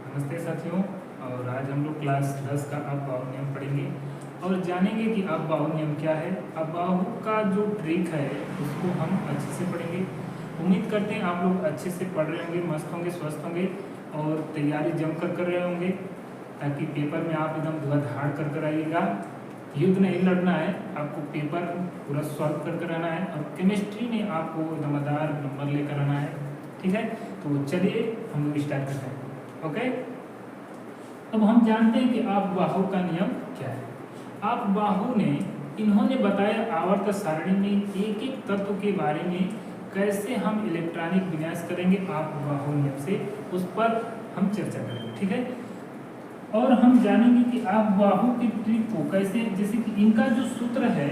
नमस्ते साथियों। और आज हम लोग क्लास 10 का अवबाहु नियम पढ़ेंगे और जानेंगे कि अवबाहु नियम क्या है। अवबाहु का जो ट्रिक है उसको हम अच्छे से पढ़ेंगे। उम्मीद करते हैं आप लोग अच्छे से पढ़ रहे होंगे, मस्त होंगे, स्वस्थ होंगे और तैयारी जम कर रहे होंगे, ताकि पेपर में आप एकदम धुआंधार कर आइएगा। युद्ध नहीं लड़ना है, आपको पेपर पूरा सॉल्व कर आना है और केमिस्ट्री में आपको दमदार नंबर लेकर आना है। ठीक है, तो चलिए हम लोग स्टार्ट करते हैं। ओके, अब हम जानते हैं कि अवबाहु का नियम क्या है। अवबाहु ने इन्होंने बताया आवर्त सारणी में एक एक तत्व के बारे में कैसे हम इलेक्ट्रॉनिक विन्यास करेंगे अवबाहु नियम से, उस पर हम चर्चा करेंगे। ठीक है, और हम जानेंगे कि अवबाहु की ट्रिक को कैसे, जैसे कि इनका जो सूत्र है,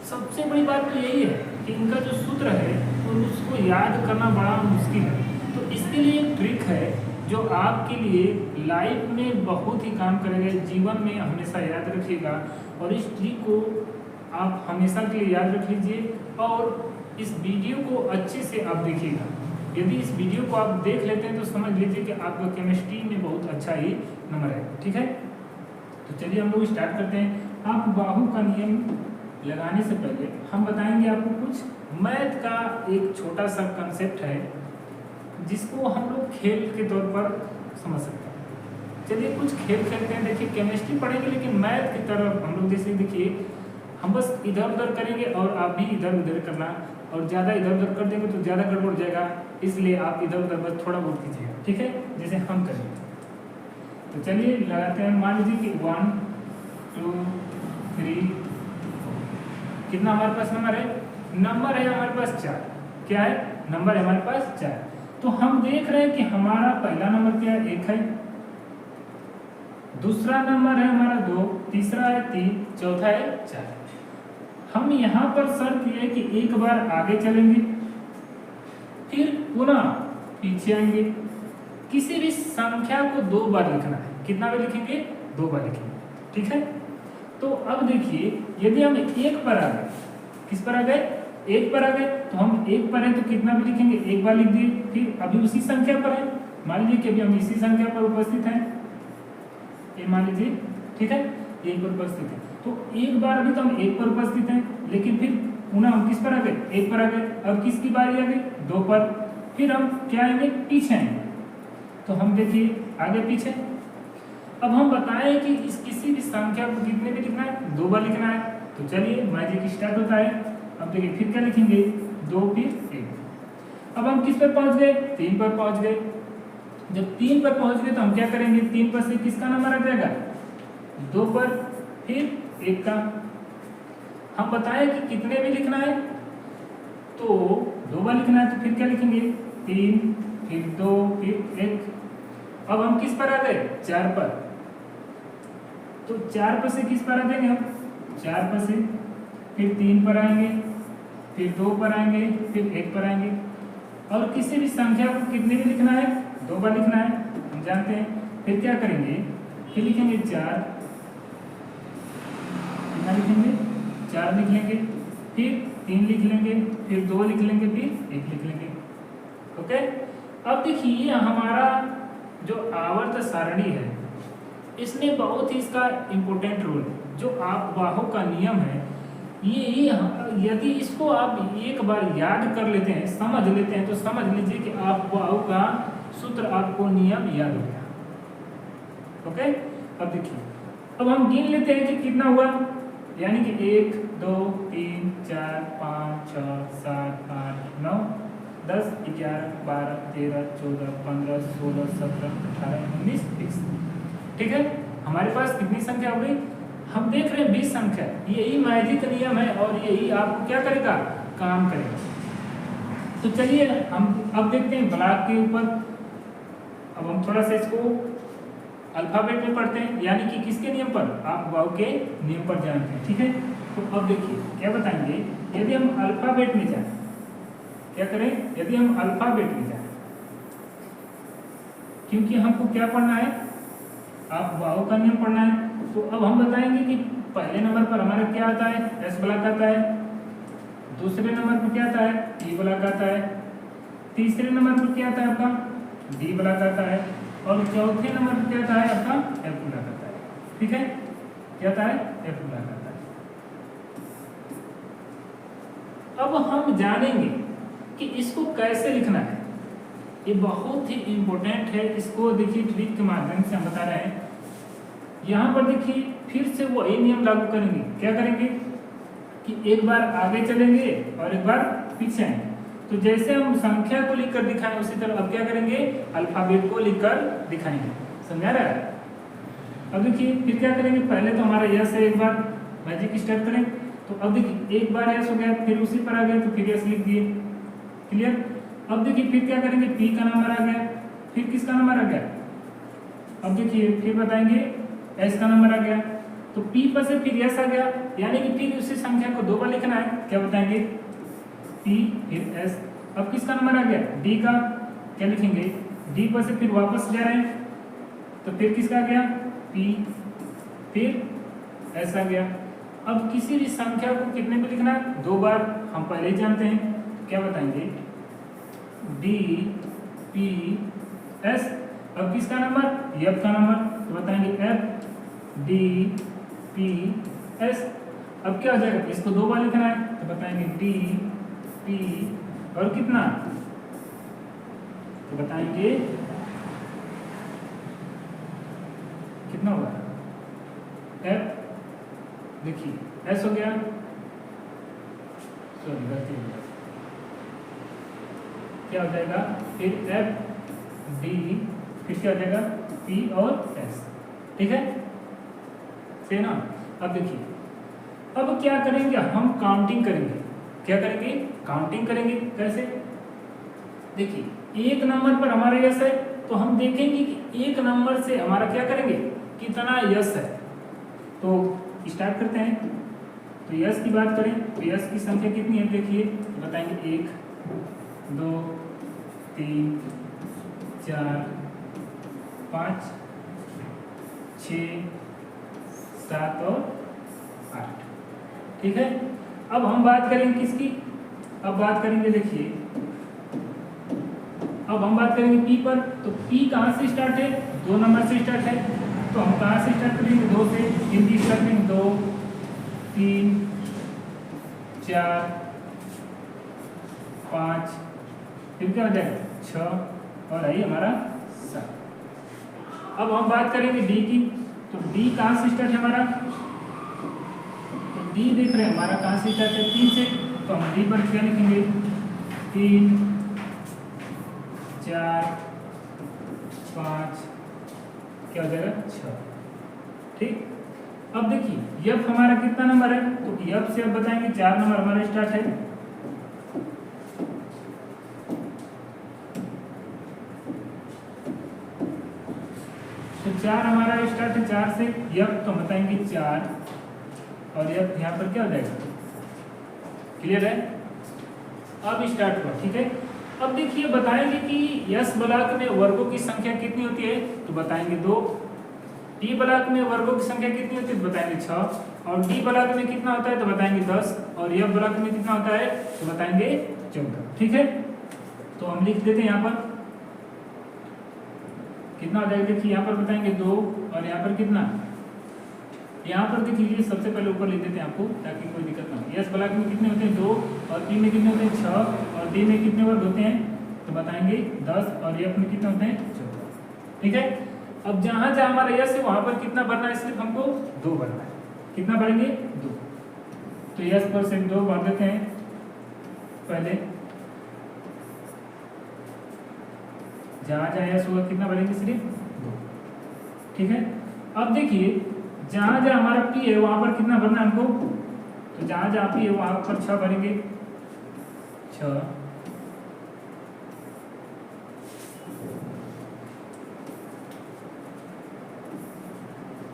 सबसे बड़ी बात तो यही है कि इनका जो सूत्र है तो उसको याद करना बड़ा मुश्किल है। तो इसके लिए एक ट्रिक है जो आपके लिए लाइफ में बहुत ही काम करेगा, जीवन में हमेशा याद रखिएगा। और इस ट्रिक को आप हमेशा के लिए याद रख लीजिए और इस वीडियो को अच्छे से आप देखिएगा। यदि इस वीडियो को आप देख लेते हैं तो समझ लीजिए कि आपका केमिस्ट्री में बहुत अच्छा ही नंबर है। ठीक है, तो चलिए हम लोग स्टार्ट करते हैं। अवबाहु का नियम लगाने से पहले हम बताएंगे आपको कुछ मैथ का एक छोटा सा कंसेप्ट है जिसको हम लोग खेल के तौर पर समझ सकते हैं। चलिए कुछ खेल खेलते हैं। देखिए केमिस्ट्री पढ़ेंगे लेकिन मैथ की तरफ हम लोग, जैसे देखिए हम बस इधर उधर करेंगे और आप भी इधर उधर करना, और ज़्यादा इधर उधर कर देंगे तो ज़्यादा गड़बड़ जाएगा, इसलिए आप इधर उधर बस थोड़ा बहुत कीजिएगा। ठीक है, जैसे हम करेंगे। तो चलिए लगाते हैं। मान लीजिए कि 1 2 3 कितना हमारे पास नंबर है? नंबर है हमारे पास 4। क्या है? नंबर है हमारे पास 4। तो हम देख रहे हैं कि हमारा पहला नंबर क्या है? 1 है, दूसरा नंबर है हमारा 2, तीसरा है 3, चौथा है 4। हम यहाँ पर शर्त यह है कि एक बार आगे चलेंगे, फिर पुनः पीछे आएंगे। किसी भी संख्या को 2 बार लिखना है। कितना बार लिखेंगे? 2 बार लिखेंगे। ठीक है, तो अब देखिए यदि हम 1 पर आ गए, किस पर आ गए? 1 पर आ गए, तो हम 1 पर हैं तो कितना भी लिखेंगे? 1 बार लिख दिए। फिर अभी उसी संख्या पर है, मान लीजिए कि अभी हम इसी संख्या पर उपस्थित हैं, ये मान लीजिए। ठीक है, 1 पर उपस्थित है, तो एक बार अभी तो हम 1 पर उपस्थित हैं, लेकिन फिर पुनः हम किस पर आ गए? 1 पर आ गए। अब किसकी बारी आ गई? 2 पर। फिर हम क्या आएंगे? पीछे आएंगे। तो हम देखिए आगे पीछे। अब हम बताएं कि इस किसी भी संख्या को कितने भी लिखना है? 2 बार लिखना है। तो चलिए मैजिक स्टार्ट होता है। अब देखिए फिर क्या लिखेंगे? 2 फिर 1। अब हम किस पर पहुंच गए? 3 पर पहुंच गए। जब 3 पर पहुंच गए तो हम क्या करेंगे? 3 पर से किसका नंबर आ जाएगा? 2 पर, फिर 1 का। हम बताएं कि कितने भी लिखना है तो 2 बार लिखना है, तो फिर क्या लिखेंगे? 3 फिर 2 फिर 1। अब हम किस पर आ गए? 4 पर। तो 4 पर से किस पर आ जाएंगे हम? 4 पर से, फिर 3 पर आएंगे, फिर 2 पर आएंगे, फिर 1 पर आएंगे। और किसी भी संख्या को कितने भी लिखना है? 2 बार लिखना है, हम जानते हैं। फिर क्या करेंगे? फिर लिखेंगे 4, कितना लिखेंगे? 4 लिख लेंगे, फिर 3 लिख लेंगे, फिर 2 लिख लेंगे, फिर 1 लिख लेंगे। ओके, अब देखिए हमारा जो आवर्त सारणी है इसमें बहुत ही इसका इम्पोर्टेंट रोल है। जो अवबाहु का नियम है ये यदि इसको आप एक बार याद कर लेते हैं, समझ लेते हैं, तो समझ लीजिए कि अवबाहु का सूत्र आपको नियम याद हो गया। ओके, अब देखिए अब हम गिन लेते हैं कि कितना हुआ, यानी कि 1 2 3 4 5 6 7 8 9 10 11 12 13 14 15 16 17 18 19 20। ठीक है, हमारे पास कितनी संख्या हो गई? हम देख रहे हैं 20 संख्या। यही मैजिक नियम है और यही आपको क्या करेगा? काम करेगा। तो चलिए हम अब देखते हैं ब्लॉक के ऊपर। अब हम थोड़ा सा इसको अल्फाबेट में पढ़ते हैं, यानी कि किसके नियम पर? अवबाहु के नियम पर जानते हैं। ठीक है, तो अब देखिए क्या बताएंगे। यदि हम अल्फाबेट में जाए, क्या करें? यदि हम अल्फाबेट में जाए, क्योंकि हमको क्या पढ़ना है? अवबाहु का नियम पढ़ना है। तो अब हम बताएंगे कि पहले नंबर पर हमारा क्या आता है? एस ब्लॉक आता है। दूसरे नंबर पर क्या आता है? टी ब्लॉक आता है। तीसरे नंबर पर क्या आता है आपका? डी ब्लॉक आता है। और चौथे नंबर पर क्या आता है आपका f पूरा करता है। ठीक है, क्या आता है f पूरा करता है। अब हम जानेंगे कि इसको कैसे लिखना है। ये बहुत ही इंपॉर्टेंट है, इसको देखिए ट्रिक के माध्यम से हम बता रहे हैं। यहाँ पर देखिए फिर से वही नियम लागू करेंगे। क्या करेंगे कि एक बार आगे चलेंगे और एक बार पीछे आएंगे। तो जैसे हम संख्या को लिखकर दिखाएं उसी तरह अब क्या करेंगे, अल्फाबेट को लिखकर दिखाएंगे। समझा रहा है? अब देखिए फिर क्या करेंगे, पहले तो हमारा यस है, एक बार मैजिक स्टार्ट करें। तो अब देखिए एक बार यस हो गया, फिर उसी पर आ गया तो फिर यस लिख दिए। क्लियर? अब देखिए फिर क्या करेंगे, पी का नंबर आ गया, फिर किसका नंबर आ गया, अब देखिए फिर बताएंगे एस का नंबर आ गया। तो पी पर से फिर एस आ गया, यानी कि फिर उसी संख्या को दो बार लिखना है। क्या बताएंगे, पी फिर एस। अब किसका नंबर आ गया, डी का, क्या लिखेंगे, डी पर से फिर वापस जा रहे हैं तो फिर किसका आ गया, पी फिर एस आ गया। अब किसी भी संख्या को कितने पे लिखना है, दो बार, हम पहले ही जानते हैं। क्या बताएंगे, डी पी एस। अब किसका नंबर, एफ का नंबर, तो बताएंगे एफ डी पी एस। अब क्या हो जाएगा, इसको दो बार लिखना है तो बताएंगे डी पी और कितना, तो बताएंगे कितना होगा, एफ, देखिए एस हो गया, सॉरी गलती हो गया, क्या हो जाएगा, फिर एफ डी, फिर क्या हो जाएगा पी और एस। ठीक है, सही ना? अब देखिए अब क्या करेंगे, हम काउंटिंग करेंगे। क्या करेंगे, काउंटिंग करेंगे। कैसे, देखिए एक नंबर पर हमारा यस है तो हम देखेंगे कि एक नंबर से हमारा क्या करेंगे, कितना यस है। तो स्टार्ट करते हैं। तो यस की बात करें तो यस की संख्या कितनी है, देखिए बताएंगे 1 2 3 4 5 6 7 और 8। ठीक है, अब हम बात करेंगे किसकी, अब बात करेंगे, देखिए अब हम बात करेंगे पी पर। तो पी कहाँ से स्टार्ट है, 2 नंबर से स्टार्ट है। तो हम कहाँ से स्टार्ट करेंगे, 2 से। हिंदी स्टार्ट करेंगे 2 3 4 5, फिर क्या हो जाएगा 6 और आई हमारा 7। अब हम बात करेंगे डी की। तो डी कहाँ से स्टार्ट है हमारा, तो डी देख रहे हैं हमारा कहाँ से स्टार्ट है, 3 से। तो हम डी पर क्या लिखेंगे, 3 4 5, क्या हो जाएगा 6। ठीक, अब देखिए एफ हमारा कितना नंबर है, तो एफ से अब बताएंगे 4 नंबर हमारा स्टार्ट है। तो 4 हमारा स्टार्ट है, 4 से एफ, तो बताएंगे 4 और एफ यहाँ पर क्या हो जाएगा। क्लियर है, अब स्टार्ट हुआ। ठीक है, अब देखिए बताएंगे कि यस ब्लॉक में वर्गों की संख्या कितनी होती है, तो बताएंगे 2। टी ब्लॉक में वर्गों की संख्या कितनी होती है, तो बताएंगे 6। और डी ब्लॉक में कितना होता है, तो बताएंगे 10। और एफ ब्लॉक में कितना होता है, तो बताएंगे 14। ठीक है, तो हम लिख देते हैं यहाँ पर कितना हो जाएगा, देखिए यहाँ पर बताएंगे 2 और यहाँ पर कितना, यहाँ पर देख लीजिए सबसे पहले ऊपर लिख देते हैं आपको ताकि कोई दिक्कत ना हो। यस ब्लॉक में कितने होते हैं, 2, और पी में कितने होते हैं, 6, और डी में कितने वर्ग होते हैं, तो बताएंगे 10, और एफ में कितने होते हैं, 14। ठीक है, अब जहाँ जहाँ हमारा यस है वहाँ पर कितना भरना है, सिर्फ हमको 2 भरना है। कितना भरेंगे, 2। तो यस पर सिर्फ 2 भर देते हैं पहले। जहाँ जहाँ यस होगा कितना भरेंगे, सिर्फ 2। ठीक है, अब देखिए जहाँ जहाँ हमारा पी है वहाँ पर कितना भरना है हमको, तो जहाँ जहाँ पी है वहाँ पर 6 भरेंगे, 6।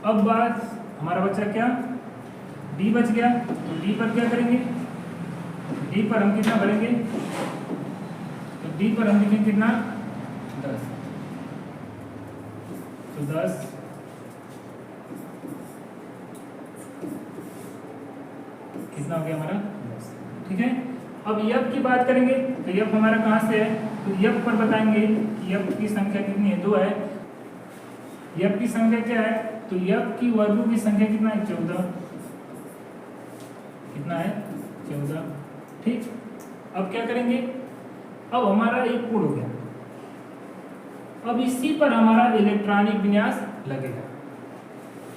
अब बात हमारा बचा क्या, डी बच गया। तो डी पर क्या करेंगे, डी पर हम कितना भरेंगे, तो डी पर हम लिखेंगे कितना, 10। तो 10 कितना हो गया हमारा, 10। ठीक है, अब यफ की बात करेंगे। तो यफ हमारा कहाँ से है, तो यफ पर बताएंगे कि यफ की संख्या कितनी है, 2 है। यफ की संख्या क्या है, तो यफ की वर्गों की संख्या कितना है, 14। कितना है, 14। ठीक, अब क्या करेंगे, अब हमारा एक कोड हो गया, अब इसी पर हमारा इलेक्ट्रॉनिक विन्यास लगेगा।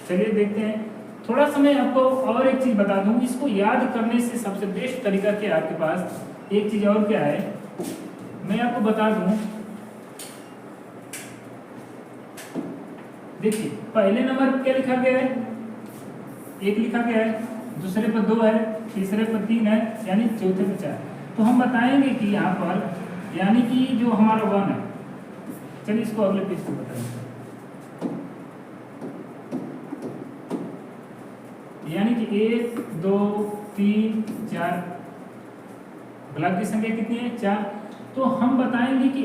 चलिए देखते हैं। थोड़ा सा मैं आपको और एक चीज बता दूं, इसको याद करने से सबसे बेस्ट तरीका क्या है आपके पास, एक चीज और क्या है मैं आपको बता दूं। देखिए पहले नंबर पर क्या लिखा गया है, 1 लिखा गया है, दूसरे पर 2 है, तीसरे पर 3 है, यानी चौथे पर 4। तो हम बताएंगे कि यहाँ पर यानी कि जो हमारा 1 है, चलिए इसको अगले पेज पे बताएंगे। यानी कि 1 2 3 4 गुलाब की संख्या कितनी है, 4। तो हम बताएंगे कि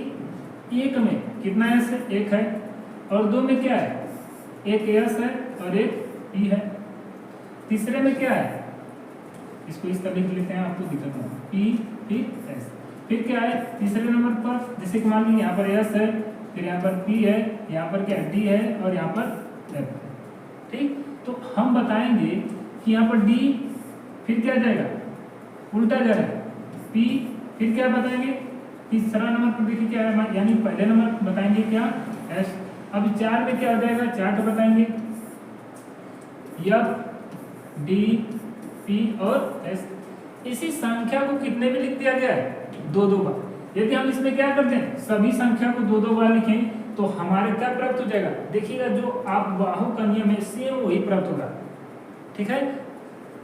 1 में कितना एस है, 1 है, और 2 में क्या है, 1 एस है और 1 ई है। तीसरे में क्या है, इसको इस तरह लिख लेते हैं, आपको दिक्कत ना हो, पी फिर एस। फिर क्या है तीसरे नंबर पर, जैसे कि मान लीजिए यहाँ पर एस है, फिर यहाँ पर पी है, यहाँ पर क्या डी है और यहाँ पर एफ। ठीक, तो हम बताएंगे कि यहाँ पर डी फिर क्या जाएगा, उल्टा जा रहा है, पी फिर क्या बताएंगे, तीसरा नंबर पर देखिए क्या है, यानी पहले नंबर बताएंगे क्या, एस। अब 4 में क्या हो जाएगा, 4 तो बताएंगे एफ डी पी और एस। इसी संख्या को कितने में लिख दिया गया है, 2 बार। यदि हम इसमें क्या करते हैं, सभी संख्या को 2 बार लिखें तो हमारे क्या प्राप्त हो जाएगा, देखिएगा जो आप बाहु का नियम है सेम वही प्राप्त होगा। ठीक है,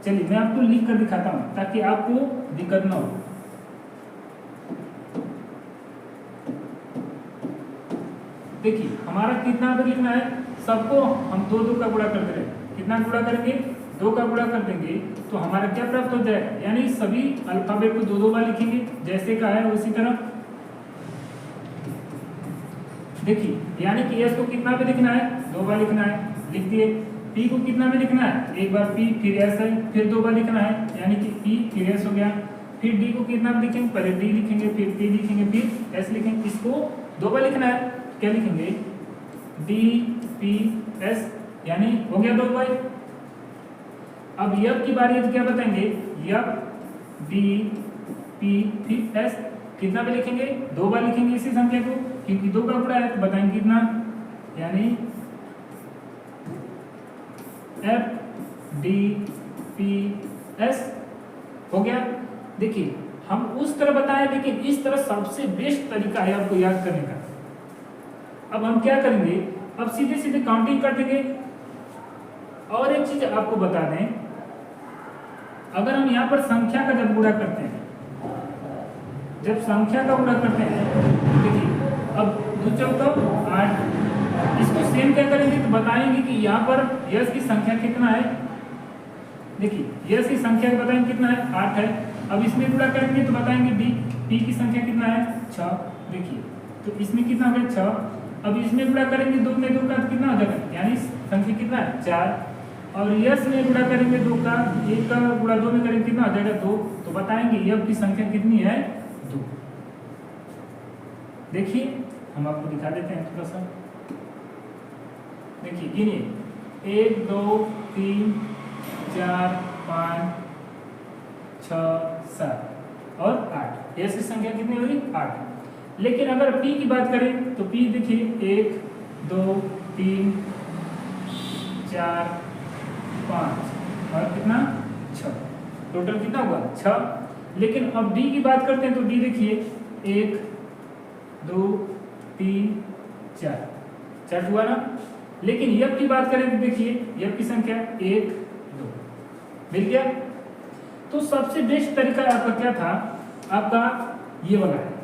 चलिए मैं आपको लिख कर दिखाता हूं ताकि आपको दिक्कत ना हो। देखिए हमारा कितना पे लिखना है, सबको हम 2 का गुणा कर दे रहे हैं, कितना गुणा करेंगे, 2 का गुणा कर देंगे तो हमारा क्या प्राप्त हो जाएगा, यानी सभी अल्फाबेट को 2 बार लिखेंगे, जैसे का है उसी तरह। देखिए यानी कि एस को कितना पे लिखना है, 2 बार लिखना है, लिख दिए। पी को कितना में लिखना है, 1 बार पी फिर एस है, फिर 2 बार लिखना है, यानी कि पी फिर एस हो गया। फिर डी को कितना में लिखेंगे, पहले डी लिखेंगे, फिर पी लिखेंगे, फिर एस लिखेंगे। इसको 2 बार लिखना है, क्या लिखेंगे, डी पी एस, यानी हो गया 2 बार। अब यफ की बारी है तो क्या बताएंगे, यफ डी पी फिर एस, कितना पे लिखेंगे, 2 बार लिखेंगे इसी संख्या को, क्योंकि 2 का गुणा है तो बताएंगे कितना, यानी एफ डी पी एस हो गया। देखिए हम उस तरह बताएं, लेकिन इस तरह सबसे बेस्ट तरीका है आपको याद करने का। अब हम क्या करेंगे, अब सीधे सीधे काउंटिंग कर देंगे। और एक चीज आपको बता दें, अगर हम यहाँ पर संख्या का जब गुणा करते हैं, जब संख्या का गुणा करते हैं, देखिए अब 2 चौका 8, इसको सेम क्या करेंगे तो बताएंगे कि यहाँ पर यश की संख्या कितना है। देखिए यश की संख्या बताएंगे कितना है, 8 है। अब इसमें गुणा करेंगे तो बताएंगे डी पी की संख्या कितना है, 6। देखिए तो इसमें कितना हो गया, 6। अब इसमें गुणा करेंगे 2 में 2 का कितना हो जाएगा, यानी संख्या कितना है, 4। और यश में गुणा करेंगे 2 का, 1 का गुणा 2 में करेंगे कितना हो जाएगा, 2। तो बताएंगे यश की संख्या कितनी है, 2। देखिए हम आपको दिखा देते हैं थोड़ा सा। देखिए गिनिए 1 2 3 4 5 6 7 और 8, यश की संख्या कितनी होगी, 8। लेकिन अगर पी की बात करें तो पी देखिए 1 2 3 4 5 और कितना, 6, टोटल कितना हुआ, 6। लेकिन अब डी की बात करते हैं तो डी देखिए 1 2 3 4 हुआ ना। लेकिन यफ की बात करें तो देखिए यफ की संख्या 1 2 मिल गया। तो सबसे बेस्ट तरीका आपका क्या था, आपका ये वाला है।